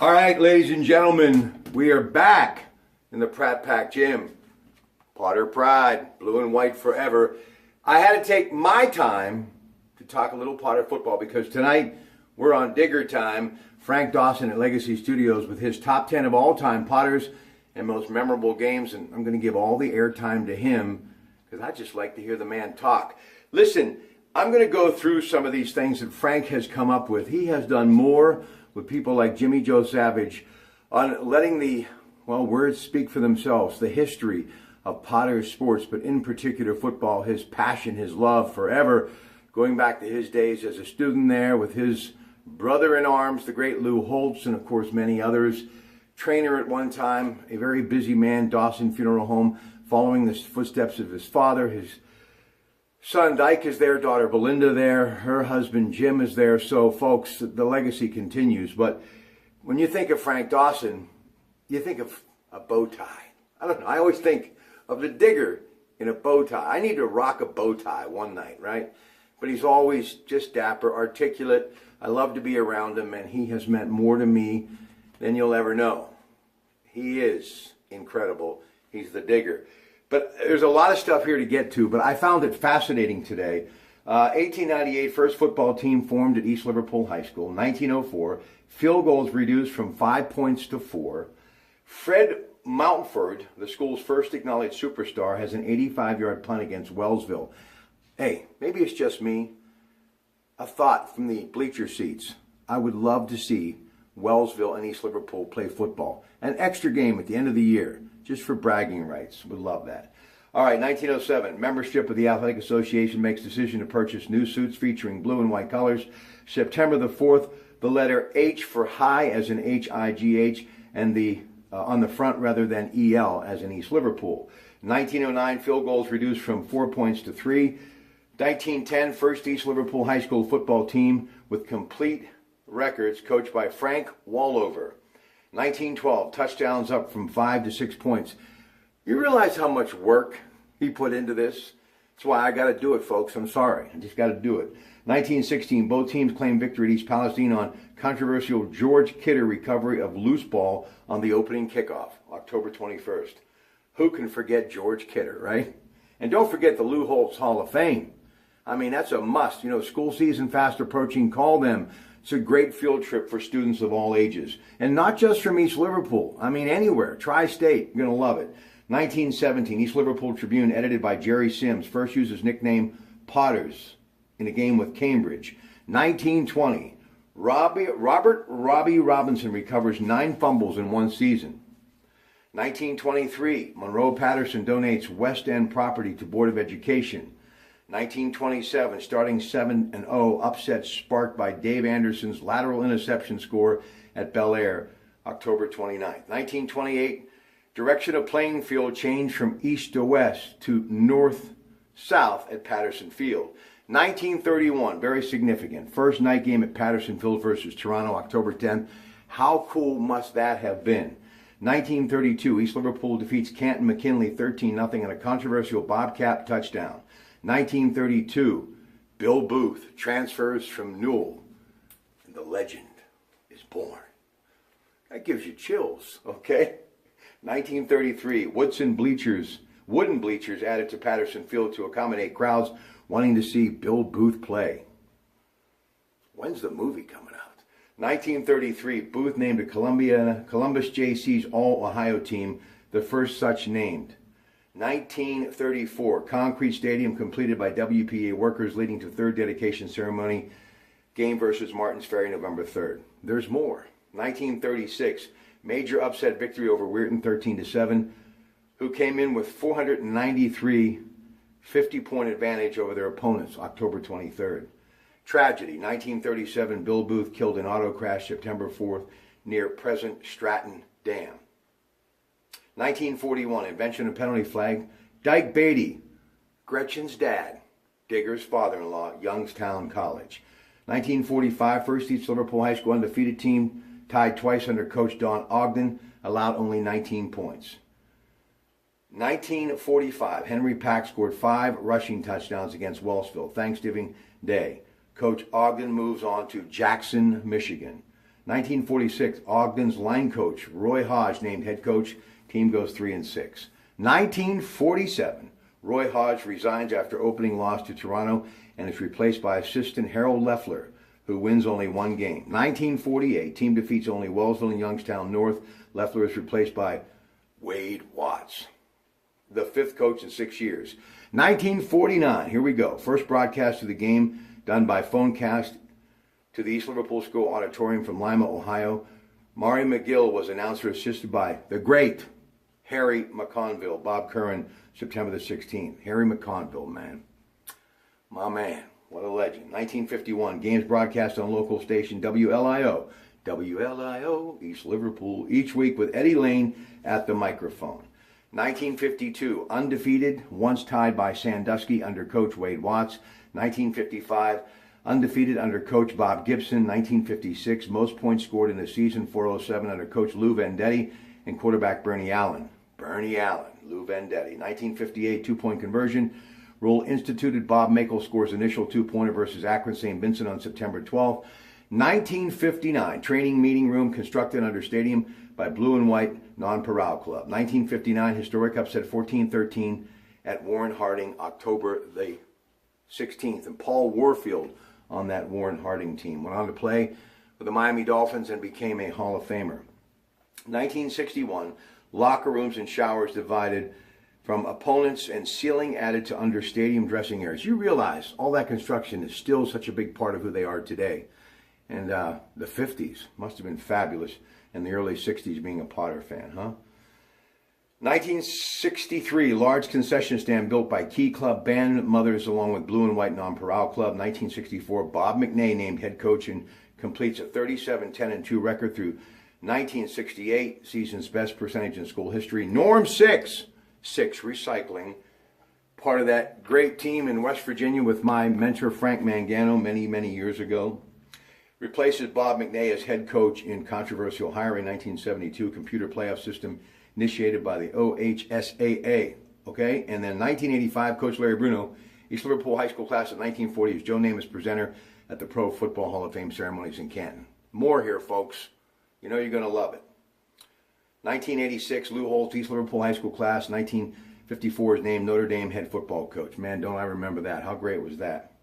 All right, ladies and gentlemen, we are back in the Pratt Pack Gym. Potter Pride, blue and white forever. I had to take my time to talk a little Potter football because tonight we're on Digger time. Frank Dawson at Legacy Studios with his top 10 of all time Potters and most memorable games, and I'm going to give all the airtime to him because I just like to hear the man talk. Listen, I'm going to go through some of these things that Frank has come up with. He has done more with people like Jimmy Joe Savage on letting the, words speak for themselves, the history of Potter sports, but in particular football, his passion, his love forever, going back to his days as a student there with his brother in arms, the great Lou Holtz, and of course many others. Trainer at one time, a very busy man, Dawson Funeral Home, following the footsteps of his father. His son Dyke is there, daughter Belinda there, her husband Jim is there. So folks, the legacy continues. But when you think of Frank Dawson, you think of a bow tie. I don't know, I always think of the Digger in a bow tie. I need to rock a bow tie one night, right? But he's always just dapper, articulate. I love to be around him, and he has meant more to me than you'll ever know. He is incredible. He's the Digger. But there's a lot of stuff here to get to, but I found it fascinating today. 1898, first football team formed at East Liverpool High School. 1904, field goals reduced from 5 points to 4. Fred Mountford, the school's first acknowledged superstar, has an 85-yard punt against Wellsville. Hey, maybe it's just me. A thought from the bleacher seats. I would love to see Wellsville and East Liverpool play football. An extra game at the end of the year, just for bragging rights. Would love that. All right, 1907, membership of the Athletic Association makes decision to purchase new suits featuring blue and white colors. September the 4th, the letter H for high as in H-I-G-H, and the on the front rather than E-L as in East Liverpool. 1909, field goals reduced from 4 points to 3. 1910, first East Liverpool High School football team with complete records, coached by Frank Wallover. 1912, touchdowns up from 5 to 6 points. You realize how much work he put into this? That's why I got to do it, folks. I'm sorry. I just got to do it. 1916, both teams claimed victory at East Palestine on controversial George Kidder recovery of loose ball on the opening kickoff, October 21st. Who can forget George Kidder, right? And don't forget the Lou Holtz Hall of Fame. I mean, that's a must. You know, school season fast approaching. Call them. It's a great field trip for students of all ages. And not just from East Liverpool. I mean, anywhere. Tri-state. You're going to love it. 1917, East Liverpool Tribune, edited by Jerry Sims, first uses nickname Potters in a game with Cambridge. 1920, Robert Robbie Robinson recovers 9 fumbles in one season. 1923, Monroe Patterson donates West End property to Board of Education. 1927, starting 7-0, upset sparked by Dave Anderson's lateral interception score at Bel Air, October 29th. 1928, direction of playing field changed from east to west to north-south at Patterson Field. 1931, very significant. First night game at Patterson Field versus Toronto, October 10th. How cool must that have been? 1932, East Liverpool defeats Canton McKinley 13-0 on a controversial Bobcat touchdown. 1932, Bill Booth transfers from Newell, and the legend is born. That gives you chills, okay? 1933, wooden bleachers added to Patterson Field to accommodate crowds wanting to see Bill Booth play. When's the movie coming out? 1933, Booth named a Columbus JC's All-Ohio team, the first such named. 1934, Concrete Stadium completed by WPA workers, leading to third dedication ceremony. Game versus Martins Ferry, November 3rd. There's more. 1936, major upset victory over Weirton, 13-7, who came in with 493 50-point advantage over their opponents, October 23rd. Tragedy, 1937, Bill Booth killed in auto crash September 4th near present Stratton Dam. 1941, invention of penalty flag. Dyke Beatty, Gretchen's dad, Digger's father-in-law, Youngstown College. 1945, first East Liverpool High School undefeated team, tied twice under coach Don Ogden, allowed only 19 points. 1945, Henry Pack scored 5 rushing touchdowns against Wellsville, Thanksgiving Day. Coach Ogden moves on to Jackson, Michigan. 1946, Ogden's line coach, Roy Hodge, named head coach. Team goes 3-6. 1947, Roy Hodge resigns after opening loss to Toronto and is replaced by assistant Harold Leffler, who wins only one game. 1948, team defeats only Wellsville and Youngstown North. Leffler is replaced by Wade Watts, the fifth coach in 6 years. 1949, here we go. First broadcast of the game done by phonecast to the East Liverpool School Auditorium from Lima, Ohio. Maury McGill was announcer, assisted by the great Harry McConville. Bob Curran, September the 16th. Harry McConville, man. My man. What a legend. 1951, games broadcast on local station WLIO. WLIO, East Liverpool, each week with Eddie Lane at the microphone. 1952, undefeated, once tied by Sandusky under coach Wade Watts. 1955, undefeated under coach Bob Gibson. 1956, most points scored in the season, 407 under coach Lou Vendetti and quarterback Bernie Allen. Bernie Allen, Lou Vendetti. 1958, two-point conversion rule instituted. Bob Makel scores initial two-pointer versus Akron St. Vincent on September 12th. 1959, training meeting room constructed under stadium by Blue and White Non-Paral Club. 1959, historic upset 14-13 at Warren Harding, October the 16th. And Paul Warfield on that Warren Harding team went on to play for the Miami Dolphins and became a Hall of Famer. 1961, locker rooms and showers divided from opponents and ceiling added to under stadium dressing areas. You realize all that construction is still such a big part of who they are today. And the 50s must have been fabulous, and the early 60s being a Potter fan, huh? 1963, large concession stand built by Key Club band mothers along with Blue and White Non-Paral Club. 1964, Bob McNay named head coach and completes a 37-10-2 record through 1968, season's best percentage in school history. Norm Six Recycling, part of that great team in West Virginia with my mentor Frank Mangano many, many years ago. Replaces Bob McNay as head coach in controversial hiring. 1972, computer playoff system initiated by the OHSAA. Okay, and then 1985, Coach Larry Bruno, East Liverpool High School class of 1940, is Joe Namath presenter at the Pro Football Hall of Fame ceremonies in Canton. More here, folks. You know you're going to love it. 1986, Lou Holtz, East Liverpool High School class. 1954 is named Notre Dame head football coach. Man, don't I remember that. How great was that?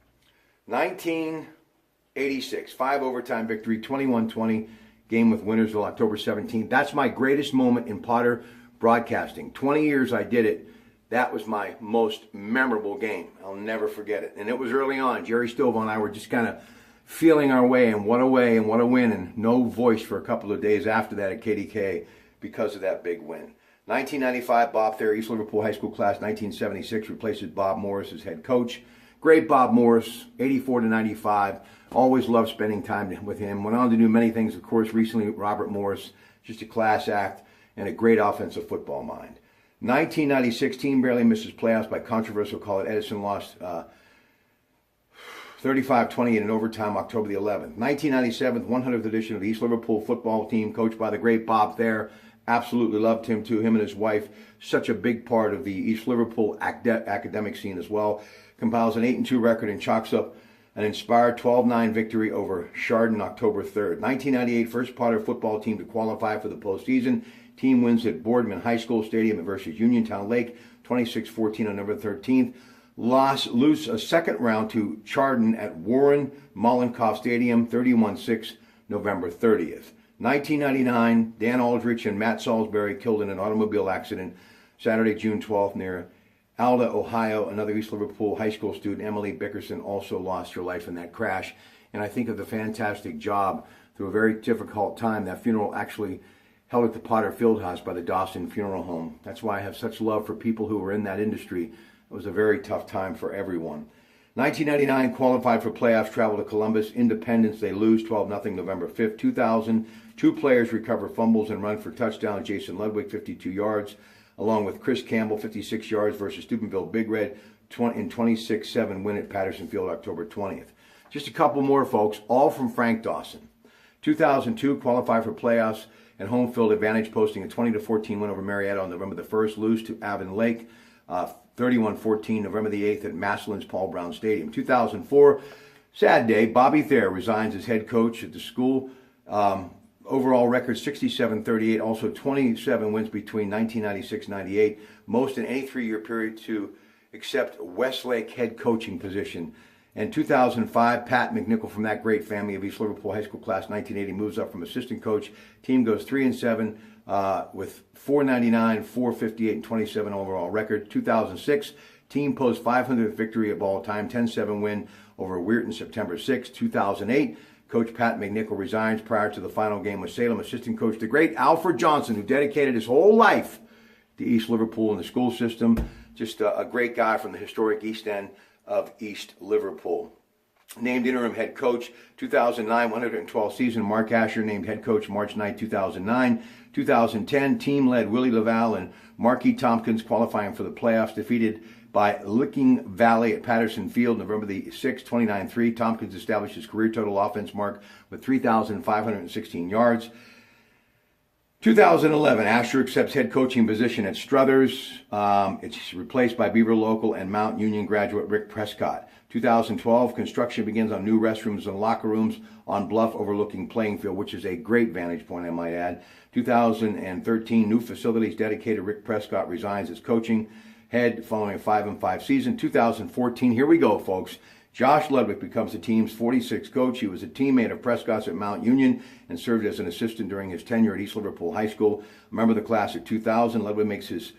1986, 5 overtime victory, 21-20, game with Wintersville, October 17th. That's my greatest moment in Potter broadcasting. 20 years I did it. That was my most memorable game. I'll never forget it. And it was early on. Jerry Stovall and I were just kind of feeling our way, and what a way and what a win, and no voice for a couple of days after that at KDK because of that big win. 1995, Bob Thayer, East Liverpool High School class. 1976, replaces Bob Morris as head coach. Great Bob Morris, 84-95. Always loved spending time with him. Went on to do many things, of course, recently Robert Morris, just a class act and a great offensive football mind. 1996, team barely misses playoffs by controversial call at Edison, lost 35-28 in overtime, October the 11th. 1997, 100th edition of the East Liverpool football team, coached by the great Bob Thayer. Absolutely loved him too, him and his wife. Such a big part of the East Liverpool academic scene as well. Compiles an 8-2 record and chalks up an inspired 12-9 victory over Chardon October 3rd. 1998, first Potter football team to qualify for the postseason. Team wins at Boardman High School Stadium versus Uniontown Lake, 26-14 on November 13th. Lose a second round to Chardon at Warren Mollenkoff Stadium, 31-6, November 30th. 1999, Dan Aldrich and Matt Salisbury killed in an automobile accident Saturday, June 12th near Alda, Ohio. Another East Liverpool High School student, Emily Bickerson, also lost her life in that crash. And I think of the fantastic job through a very difficult time. That funeral actually held at the Potter Fieldhouse by the Dawson Funeral Home. That's why I have such love for people who were in that industry. It was a very tough time for everyone. 1999, qualified for playoffs, travel to Columbus. Independence, they lose 12-0 November 5th. 2000, two players recover fumbles and run for touchdown. Jason Ludwig, 52 yards, along with Chris Campbell, 56 yards versus Steubenville Big Red in 26-7 win at Patterson Field, October 20th. Just a couple more, folks, all from Frank Dawson. 2002, qualified for playoffs and home field advantage, posting a 20-14 win over Marietta on November the 1st. Lose to Avon Lake, 31-14, November the 8th at Massillon's Paul Brown Stadium. 2004, sad day, Bobby Thayer resigns as head coach at the school overall record 67-38, also 27 wins between 1996-98, most in any 3-year period to accept Westlake head coaching position. In 2005, Pat McNichol from that great family of East Liverpool High School class 1980 moves up from assistant coach. Team goes 3-7 with 499, 458, and 27 overall record. 2006, team posts 500th victory of all time, 10-7 win over Weirton September 6. 2008, Coach Pat McNichol resigns prior to the final game with Salem. Assistant coach, the great Alfred Johnson, who dedicated his whole life to East Liverpool and the school system. Just a great guy from the historic East End of East Liverpool. Named interim head coach, 2009, 112th season. Mark Asher named head coach March 9, 2009. 2010, team led Willie Laval and Marquis Tompkins qualifying for the playoffs, defeated by Licking Valley at Patterson Field, November the 6th, 29-3. Tompkins established his career total offense mark with 3,516 yards. 2011, Asher accepts head coaching position at Struthers. It's replaced by Beaver local and Mount Union graduate Rick Prescott. 2012, construction begins on new restrooms and locker rooms on bluff overlooking playing field, which is a great vantage point, I might add. 2013, new facilities dedicated. Rick Prescott resigns as coaching head following a 5-5 season. 2014, here we go, folks. Josh Ludwig becomes the team's 46th coach. He was a teammate of Prescott's at Mount Union and served as an assistant during his tenure at East Liverpool High School. Member of the class of 2000, Ludwig makes the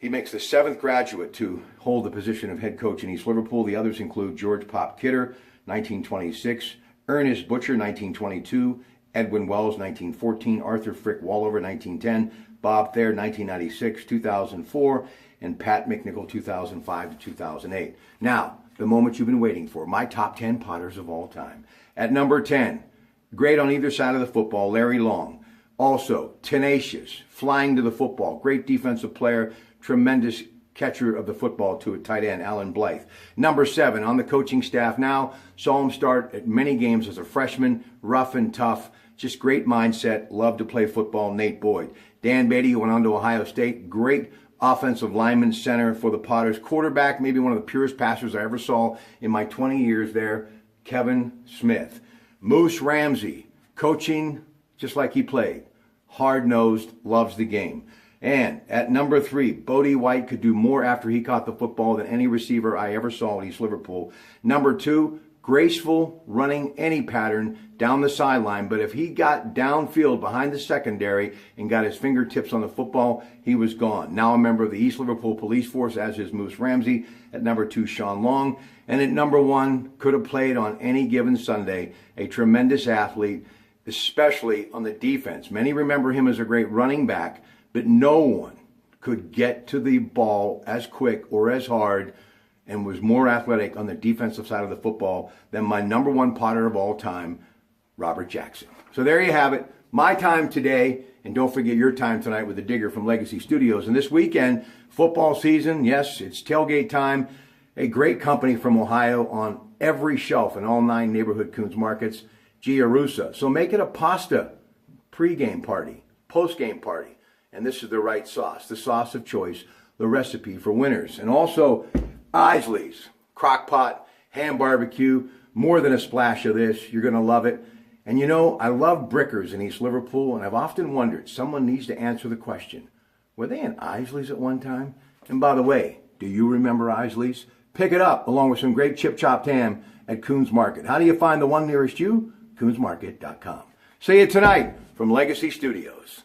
7th graduate to hold the position of head coach in East Liverpool. The others include George Pop Kidder, 1926, Ernest Butcher, 1922, Edwin Wells, 1914, Arthur Frick Wallover, 1910, Bob Thayer, 1996, 2004, and Pat McNichol, 2005 to 2008. Now, the moment you've been waiting for, my top 10 Potters of all time. At number 10, great on either side of the football, Larry Long. Also, tenacious, flying to the football, great defensive player, tremendous catcher of the football to a tight end, Alan Blythe. Number 7, on the coaching staff now, saw him start at many games as a freshman, rough and tough, just great mindset, loved to play football, Nate Boyd. Dan Beatty, who went on to Ohio State, great offensive lineman, center for the Potters. Quarterback, maybe one of the purest passers I ever saw in my 20 years there, Kevin Smith. Moose Ramsey, coaching just like he played. Hard-nosed, loves the game. And at number 3, Bodie White could do more after he caught the football than any receiver I ever saw at East Liverpool. Number 2, graceful, running any pattern down the sideline, but if he got downfield behind the secondary and got his fingertips on the football, he was gone. Now a member of the East Liverpool Police Force, as is Moose Ramsey. At number 2, Sean Long. And at number 1, could have played on any given Sunday, a tremendous athlete, especially on the defense. Many remember him as a great running back, but no one could get to the ball as quick or as hard and was more athletic on the defensive side of the football than my number 1 Potter of all time, Robert Jackson. So there you have it. My time today, and don't forget your time tonight with the Digger from Legacy Studios. And this weekend, football season, yes, it's tailgate time. A great company from Ohio on every shelf in all 9 neighborhood Coons markets, Giarusa. So make it a pasta pregame party, postgame party. And this is the right sauce, the sauce of choice, the recipe for winners. And also, Isley's Crockpot Ham Barbecue, more than a splash of this. You're going to love it. And you know, I love Brickers in East Liverpool, and I've often wondered, someone needs to answer the question, were they in Isley's at one time? And by the way, do you remember Isley's? Pick it up along with some great chip-chopped ham at Coons Market. How do you find the one nearest you? CoonsMarket.com. See you tonight from Legacy Studios.